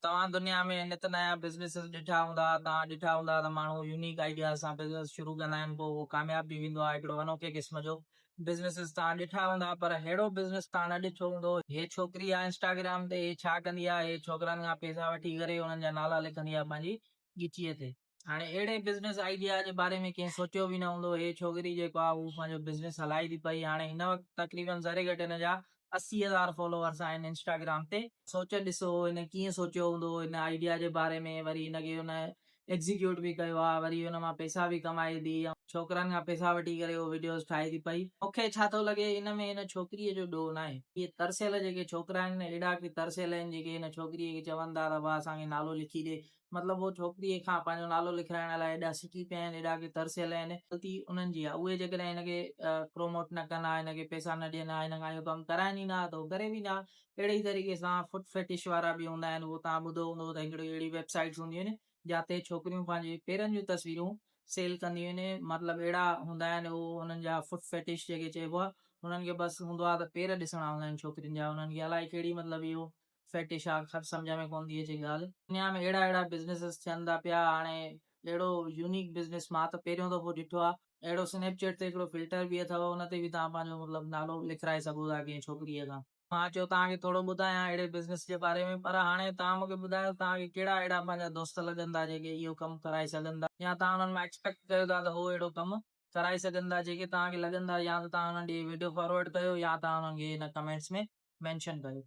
तव्हां दुनिया में नित नया बिज़नेस ॾिठा हूंदा, तव्हां ॾिठा हूंदा त माण्हू यूनिक आइडिया सां बिज़नेस शुरू कंदा आहिनि, पोइ उहो कामयाब बि वेंदो आहे। हिकिड़ो अनोखे क़िस्म जो बिज़नेसिस तव्हां ॾिठा हूंदा, पर अहिड़ो बिज़नेस तव्हां न ॾिठो हूंदो। हे छोकिरी आहे इंस्टाग्राम ते, हे छा कंदी आहे, हे छोकिरनि खां पैसा वठी करे हुननि जा नाला लिखंदी आहे पंहिंजी ॻिचीअ ते। हाणे अहिड़े बिज़नेस आइडिया जे बारे में कंहिं सोचियो बि न हूंदो। हे छोकिरी जेको आहे उहो पंहिंजो बिज़नेस हलाई थी पई। हाणे हिन वक़्तु तक़रीबन ज़रे घटि हिन जा 80,000 फॉलोवर्स आहिनि इंस्टाग्राम ते। सोच ॾिसो हिन कीअं सोचियो हूंदो हिन आइडिया जे बारे में। वरी हिनखे हुन एग्ज़ीक्यूट बि कयो आहे, वरी हुन मां पैसा बि कमाए थी, छोकिरनि खां पैसा वठी करे उहो वीडियोस ठाहे थी पई। मूंखे छा थो लॻे हिन में हिन छोकिरीअ जो ॾोह न आहे। इहे तरसियल जेके छोकिरा आहिनि, अहिड़ा की तरसियल आहिनि जेके हिन छोकिरीअ खे चवनि था त भाउ असांखे नालो लिखी ॾे। मतिलबु उहो छोकिरीअ खां पंहिंजो नालो लिखाइण लाइ एॾा सिकी पिया आहिनि, एॾा की तरसियल आहिनि। ग़लती उन्हनि जी आहे। उहे जेकॾहिं हिनखे प्रोमोट न कंदा, हिनखे पैसा न ॾियंदा, हिन खां इहो कमु कराइनि ई न त उहो करे बि न। अहिड़े ई तरीक़े सां फुट फेटिश वारा बि हूंदा आहिनि। उहो तव्हां ॿुधो हूंदो त हिकिड़ी अहिड़ी वेबसाइट्स हूंदियूं आहिनि जिते छोकिरियूं पंहिंजे पेरनि जूं तस्वीरूं सेल कंदियूं आहिनि। मतिलबु अहिड़ा हूंदा आहिनि उहो, हुननि जा फुट फेटिश जेके चइबो आहे, हुननि खे बसि हूंदो आहे त पेर ॾिसणा हूंदा आहिनि छोकिरियुनि जा। हुननि खे अलाए कहिड़ी मतिलबु इहो फेटिश आहे, ख़बर सम्झ में कोन थी अचे ॻाल्हि। दुनिया में अहिड़ा अहिड़ा बिज़नेसिस थियनि था पिया। हाणे अहिड़ो यूनिक बिज़नेस मां त पहिरियों दफ़ो ॾिठो आहे। अहिड़ो स्नैपचैट ते हिकिड़ो फिल्टर बि अथव, हुन ते बि तव्हां पंहिंजो मतिलबु नालो लिखाए सघो था कंहिं छोकिरीअ खां। मां चयो तव्हांखे थोरो ॿुधायां अहिड़े बिज़नेस जे बारे में। पर हाणे तव्हां मूंखे ॿुधायो तव्हांखे कहिड़ा अहिड़ा पंहिंजा दोस्त लॻंदा जेके इहो कमु कराए सघनि था, या तव्हां हुननि मां एक्सपेक्ट कयो था त उहो अहिड़ो कमु कराए सघनि था जेके तव्हांखे लॻंदा। या त तव्हां हुननि ॾे वीडियो फॉरवर्ड कयो, या तव्हां हुननि खे हिन कमेंट्स में मेंशन कयो।